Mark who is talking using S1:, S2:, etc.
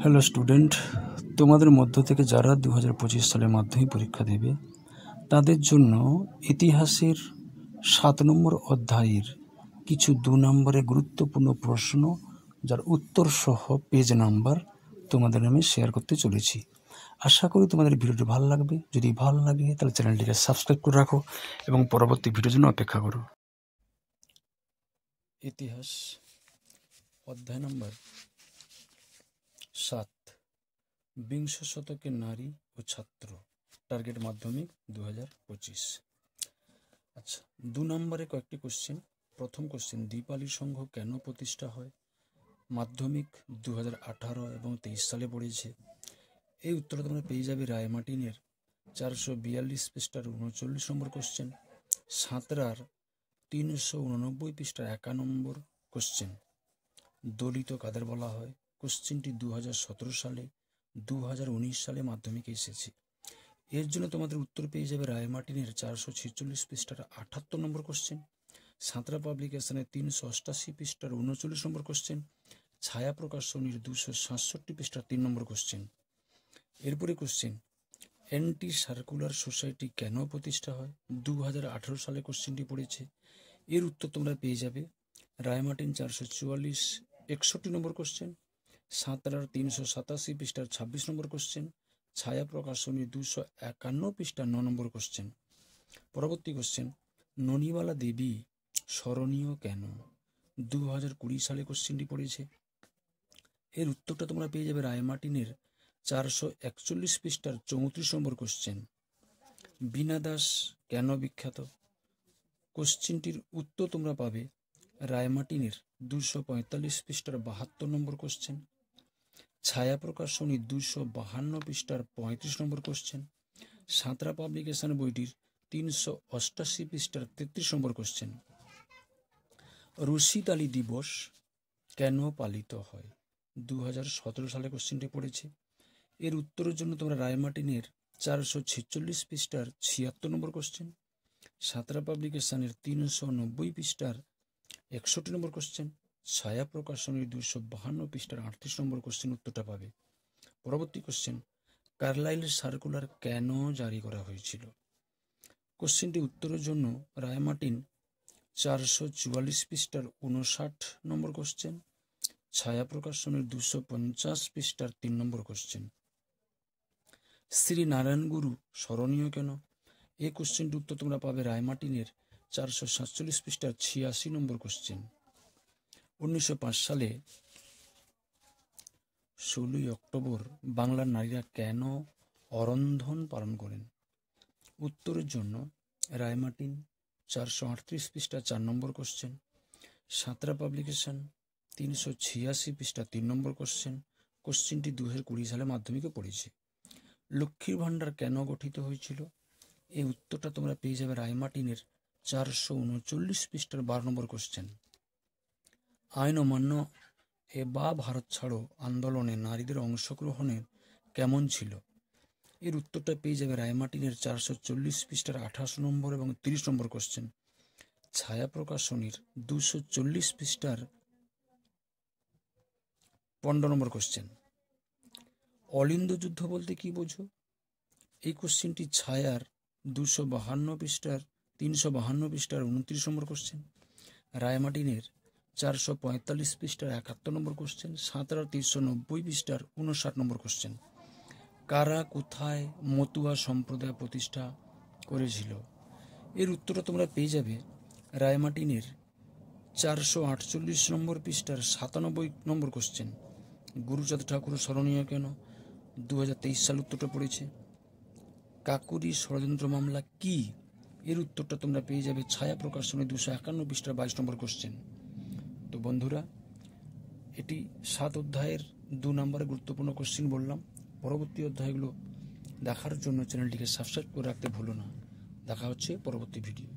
S1: Hello student, তোমাদের মধ্য থেকে যারা 2025 সালে মাধ্যমিক পরীক্ষা দেবে তাদের জন্য ইতিহাসের 7 নম্বর অধ্যায়ের কিছু 2 নম্বরের গুরুত্বপূর্ণ প্রশ্ন যার উত্তর সহ পেজ নাম্বার তোমাদের আমি শেয়ার করতে চলেছি। আশা করি তোমাদের ভিডিওটি ভালো লাগবে। যদি ভালো লাগে তাহলে চ্যানেলটিকে সাবস্ক্রাইব করে রাখো এবং পরবর্তী ভিডিওর জন্য অপেক্ষা করো। ইতিহাস অধ্যায় নম্বর 7, বিংশ শতকের নারী ও ছাত্র, টার্গেট মাধ্যমিক 2025। আচ্ছা, 2 নম্বরে কয়েকটি কোশ্চেন। প্রথম কোশ্চেন, দীপালি সংঘ কেন প্রতিষ্ঠা হয়? মাধ্যমিক 2018 এবং 23 সালে পড়েছে। এই উত্তরটা তোমরা পেয়ে যাবে রায়মার্টিনের 442 পৃষ্ঠার 39 নম্বর কোশ্চেন, সাঁতরার 389 পৃষ্ঠার 1 নম্বর কোশ্চেন। দলিত কাদের বলা হয়? কোশ্চেনটি 2017 সালে 2019 সালে মাধ্যমিকে এসেছে। এর জন্য তোমাদের উত্তর পেয়ে যাবে রায়মার্টিনের 446 পৃষ্ঠার 78 নম্বর কোশ্চেন, সাঁতরা পাবলিকেশনের 388 পৃষ্ঠার 39 নম্বর কোশ্চেন, ছায়া প্রকাশনীর 267 পৃষ্ঠার 3 নম্বর কোশ্চেন। এরপরে কোশ্চেন, অ্যান্টি সার্কুলার সোসাইটি কেন প্রতিষ্ঠা হয়? 2018 সালে কোশ্চেনটি পড়েছে। এর উত্তর তোমরা পেয়ে যাবে রায়মার্টিন 444 61 নম্বর কোশ্চেন, সাঁতরার 387 পৃষ্ঠার 26 নম্বর কোশ্চেন, ছায়া প্রকাশনী 251 পৃষ্ঠার 9 নম্বর কোশ্চেন। পরবর্তী কোশ্চেন, ননিবালা দেবী স্মরণীয় কেন? 2020 সালে কোশ্চেনটি পড়েছে। এর উত্তরটা তোমরা পেয়ে যাবে রায়মার্টিনের 441 পৃষ্ঠার 34 নম্বর কোশ্চেন। বীণা দাস কেন বিখ্যাত? কোশ্চেনটির উত্তর তোমরা পাবে রায়মার্টিনের 245 পৃষ্ঠার 72 নম্বর কোশ্চেন, ছায়া প্রকাশনী 252 পৃষ্ঠার 35 নম্বর কোশ্চেন, সাঁতরা পাবলিকেশন বইটির 388 পৃষ্ঠার 33 নম্বর কোশ্চেন। রশিদ আলী দিবস কেন পালিত হয়? 2017 সালে কোশ্চেনটি পড়েছে। এর উত্তরের জন্য তোমরা রায়মার্টিনের 446 পৃষ্ঠার 76 নম্বর কোশ্চেন, সাঁতরা পাবলিকেশনের 390 পৃষ্ঠার 61 নম্বর কোশ্চেন, ছায়া প্রকাশনীর 252 পৃষ্ঠার 38 নম্বর কোশ্চেন উত্তরটা পাবে। পরবর্তী কোশ্চেন, কার্লাইল সার্কুলার কেন জারি করা হয়েছিল? কোশ্চেনটি উত্তরের জন্য রায়মার্টিন 444 পৃষ্ঠার 59 নম্বর কোশ্চেন, ছায়া প্রকাশনের 250 পৃষ্ঠার 3 নম্বর কোশ্চেন। শ্রী নারায়ণ গুরু স্মরণীয় কেন? এই কোশ্চেনটির উত্তর তোমরা পাবে রায়মার্টিনের 447 পৃষ্ঠার 86 নম্বর কোশ্চেন। 1905 সালে 16ই অক্টোবর বাংলার নারীরা কেন অরন্ধন পালন করেন? উত্তরের জন্য রায়মার্টিন 438 পৃষ্ঠা 4 নম্বর কোশ্চেন, সাঁতরা পাবলিকেশন 386 পৃষ্ঠা 3 নম্বর কোশ্চেন। কোশ্চেনটি 2020 সালে মাধ্যমিকে পড়েছে। লক্ষ্মীর ভাণ্ডার কেন গঠিত হয়েছিল? এই উত্তরটা তোমরা পেয়ে যাবে রায়মার্টিনের 439 পৃষ্ঠার 12 নম্বর কোশ্চেন। আইন অমান্য বা ভারত ছাড়ো আন্দোলনে নারীদের অংশগ্রহণের কেমন ছিল? এর উত্তরটা পেয়ে যাবে রায়মার্টিনের 440 পৃষ্ঠার 28 নম্বর এবং 30 নম্বর কোশ্চেন, ছায়া প্রকাশনীর 240 পৃষ্ঠার 15 নম্বর কোশ্চেন। অলিন্দ যুদ্ধ বলতে কি বোঝো? এই কোশ্চেনটি ছায়ার 252 পৃষ্ঠার 352 পৃষ্ঠার 29 নম্বর কোশ্চেন, রায়মার্টিনের 445 পৃষ্ঠার 71 নম্বর কোশ্চেন, সাঁতরার 390 পৃষ্ঠার 59 নম্বর কোশ্চেন। কারা কোথায় মতুয়া সম্প্রদায় প্রতিষ্ঠা করেছিল? এর উত্তরটা তোমরা পেয়ে যাবে রায়মার্টিনের 448 নম্বর পৃষ্ঠার 97 নম্বর কোশ্চেন। গুরুচাঁদ ঠাকুর স্মরণীয় কেন? 2023 সাল উত্তরটা পড়েছে। কাকুরি ষড়যন্ত্র মামলা কি? এর উত্তরটা তোমরা পেয়ে যাবে ছায়া প্রকাশনী 251 পৃষ্ঠার 22 নম্বর কোশ্চেন। তো বন্ধুরা, এটি 7 অধ্যায়ের 2 নম্বরে গুরুত্বপূর্ণ কোশ্চেন বললাম। পরবর্তী অধ্যায়গুলো দেখার জন্য চ্যানেলটিকে সাবস্ক্রাইব করে রাখতে ভুলো না। দেখা হচ্ছে পরবর্তী ভিডিও।